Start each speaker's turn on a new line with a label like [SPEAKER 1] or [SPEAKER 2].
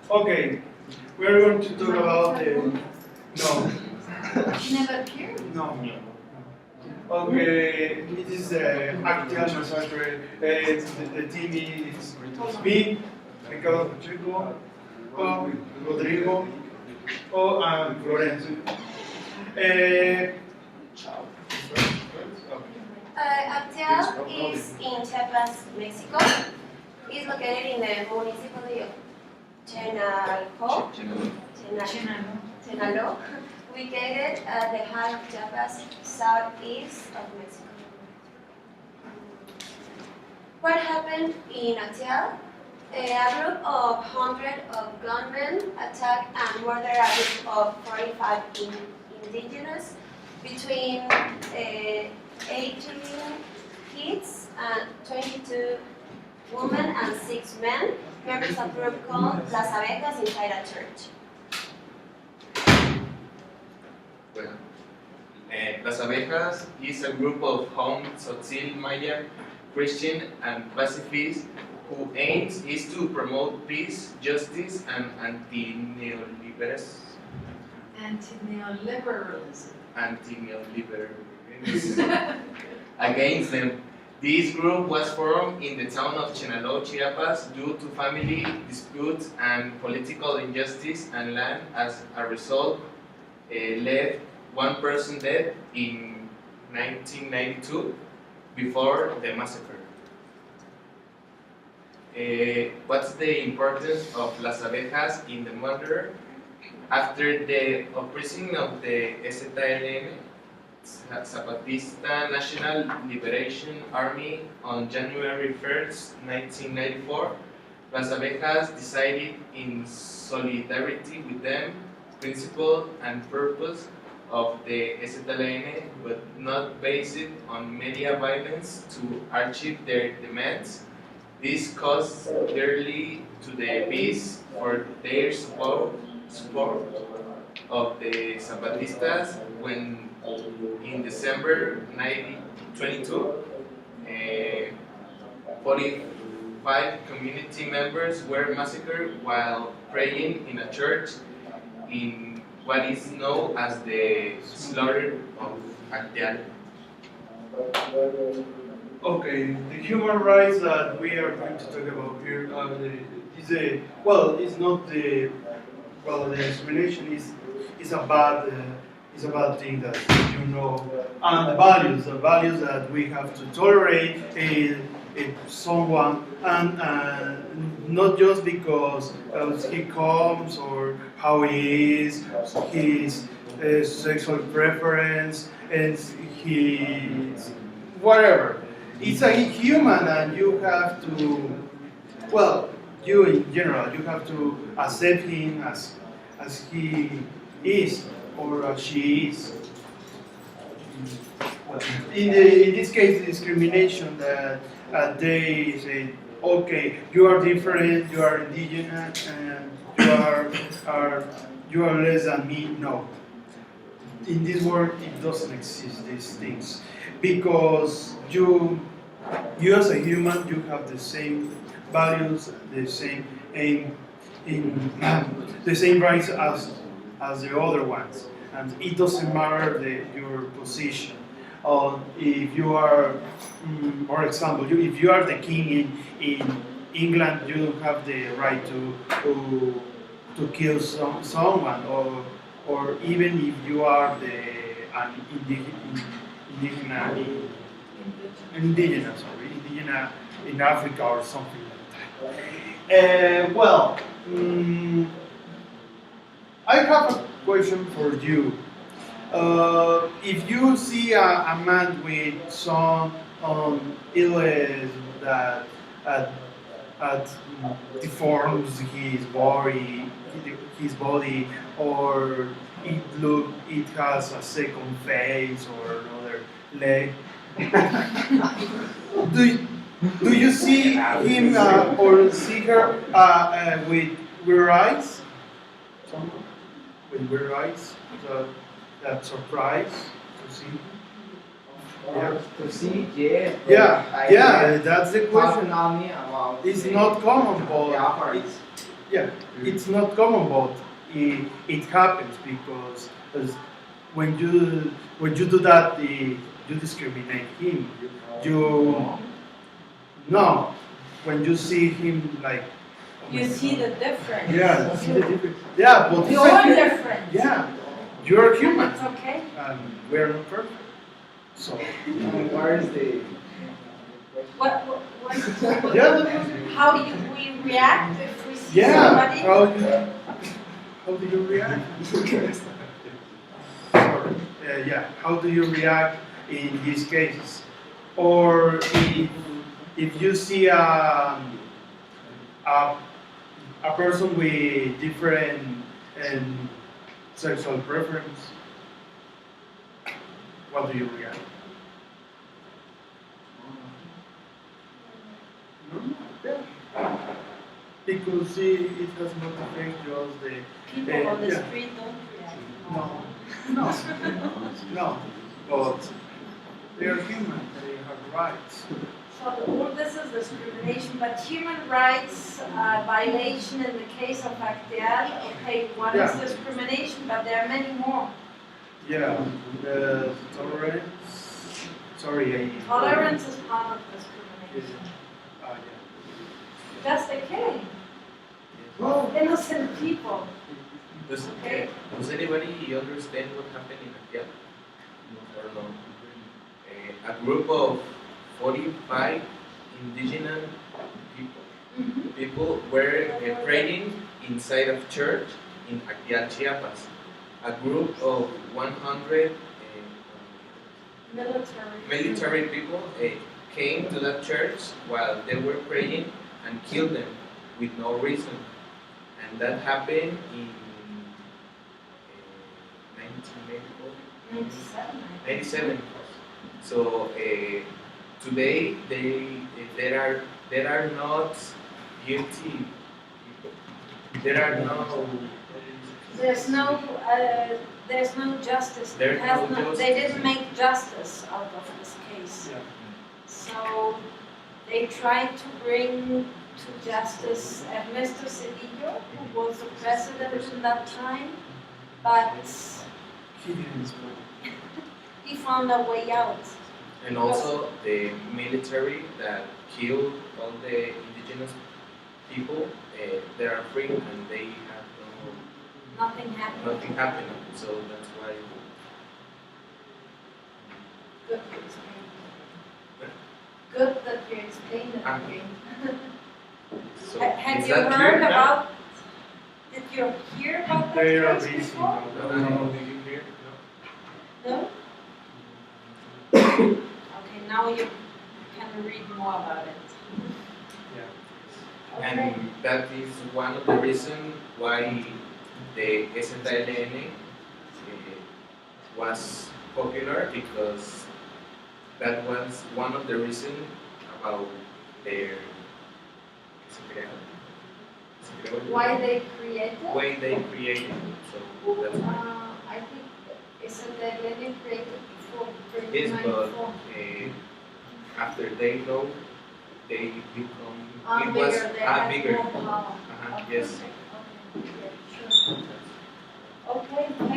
[SPEAKER 1] Okay, we're going to talk about the no,
[SPEAKER 2] Never appeared?
[SPEAKER 1] no. Okay, it is acteal massacre. The team is me, Ricardo Pacheco, Rodrigo, and Florencio. Uh,
[SPEAKER 3] Acteal is in Chiapas, Mexico. It's located in the municipality of Chenalco, Chenalo, located at the heart of Chiapas, southeast of Mexico. What happened in Acteal? A group of hundreds of gunmen attacked and murdered a group of 45 indigenous between 18 kids and 22 women and 6 men, members of a group called Las Abejas inside a church.
[SPEAKER 4] Well, Las Abejas is a group of home Tzotzil Maya Christian and pacifists whose aim is to promote peace, justice, and anti-neoliberalism. Anti-neoliberalism against them. This group was formed in the town of Chenalo, Chiapas, due to family disputes and political injustice, and land as a result left one person dead in 1992 before the massacre. What's the importance of Las Abejas in the murder? After the oppression of the ZLN, Zapatista National Liberation Army, on January 1st, 1994, Las Abejas decided in solidarity with them, principle and purpose of the ZLN, but not based on media violence, to achieve their demands. This cost dearly to the peace for their support of the Zapatistas when in December 1922, 45 community members were massacred while praying in a church in what is known as the slaughter of Acteal.
[SPEAKER 1] Okay, the human rights that we are going to talk about here is a well, it's not the well, the discrimination is a bad thing that you know, and the values that we have to tolerate someone, and not just because he comes or how he is, his sexual preference, and his whatever. It's a human, and you have to, well, you in general, you have to accept him as he is or as she is. In this case, discrimination that they say, okay, you are different, you are indigenous, and you are less than me. No, in this world, it doesn't exist. These things, because you as a human, you have the same values, the same aim, in the same rights as the other ones, and it doesn't matter your position. If you are, for example, if you are the king in England, you don't have the right to kill someone, or even if you are an indigenous in Africa or something like that. Well, I have a question for you. If you see a man with some illness that deforms his body, or it has a second face or another leg, do you see him or see her with weird eyes? Someone with weird eyes? That surprise to see? Yeah.
[SPEAKER 5] To see, yeah.
[SPEAKER 1] Yeah, that's the question.
[SPEAKER 5] Talk to me about
[SPEAKER 1] It's not common, but
[SPEAKER 5] the offerings.
[SPEAKER 1] Yeah, it's not common, but it happens because when you do that, you discriminate him. You no, when you see him like. Oh my
[SPEAKER 2] You see
[SPEAKER 1] God.
[SPEAKER 2] the difference.
[SPEAKER 1] Yeah, you see the difference. Yeah, but
[SPEAKER 2] You're different.
[SPEAKER 1] yeah, you're a human,
[SPEAKER 2] It's okay.
[SPEAKER 1] and we're not perfect. So
[SPEAKER 5] Where is the
[SPEAKER 1] yeah,
[SPEAKER 2] How do we react if we see
[SPEAKER 1] yeah.
[SPEAKER 2] somebody?
[SPEAKER 1] How do you react? Sorry. Yeah. How do you react in these cases? Or if you see a, a person with different sexual preference, what do you react? No, yeah. Because it has not affected just the.
[SPEAKER 2] People on the
[SPEAKER 1] yeah.
[SPEAKER 2] street don't react.
[SPEAKER 1] No, no, but they are human, they have rights.
[SPEAKER 2] So all this is discrimination, but human rights violation in the case of acteal, okay, one is
[SPEAKER 1] Yeah.
[SPEAKER 2] discrimination, but there are many more.
[SPEAKER 1] Yeah, the tolerance. Sorry,
[SPEAKER 2] Tolerance is part of discrimination.
[SPEAKER 1] yeah.
[SPEAKER 2] Just the killing
[SPEAKER 1] Well,
[SPEAKER 2] of innocent people.
[SPEAKER 4] Does,
[SPEAKER 2] Okay.
[SPEAKER 4] does anybody understand what happened in Acteal? Or no? A group of 45 indigenous people. People were praying inside of church in Acteal, Chiapas. A group of 100 military people came to that church while they were praying and killed them with no reason. And that happened in 1994, 97. So today there are not guilty people. There are no.
[SPEAKER 2] There's no justice.
[SPEAKER 4] There's no justice.
[SPEAKER 2] They didn't make justice out of this case.
[SPEAKER 1] yeah.
[SPEAKER 2] So they tried to bring to justice Ernesto Cedillo, who was the president in that time, but
[SPEAKER 1] He didn't spoil.
[SPEAKER 2] he found a way out.
[SPEAKER 4] And also the military that killed all the indigenous people, they are free and they have
[SPEAKER 2] Nothing happened.
[SPEAKER 4] nothing happened. So that's why.
[SPEAKER 2] Good to explain. Good that you explained it again.
[SPEAKER 4] So
[SPEAKER 2] Have
[SPEAKER 4] is
[SPEAKER 2] you
[SPEAKER 4] that
[SPEAKER 2] heard
[SPEAKER 4] clear now?
[SPEAKER 2] about? Did you hear about that
[SPEAKER 1] They are
[SPEAKER 2] case
[SPEAKER 1] busy
[SPEAKER 2] before?
[SPEAKER 1] now.
[SPEAKER 4] Did you hear?
[SPEAKER 2] No? Okay, now you can read more about it.
[SPEAKER 1] Yeah.
[SPEAKER 2] Okay.
[SPEAKER 4] And that is one of the reasons why the STLN was popular, because that was one of the reasons about their
[SPEAKER 2] Why they created?
[SPEAKER 4] way they created. So that's why.
[SPEAKER 2] I think isn't that Lenin created before
[SPEAKER 4] Yes, but
[SPEAKER 2] 1994?
[SPEAKER 4] after they know, they become it
[SPEAKER 2] Bigger,
[SPEAKER 4] was
[SPEAKER 2] they have
[SPEAKER 4] bigger.
[SPEAKER 2] more power.
[SPEAKER 4] Yes.
[SPEAKER 2] Okay, yeah, sure. Okay, thank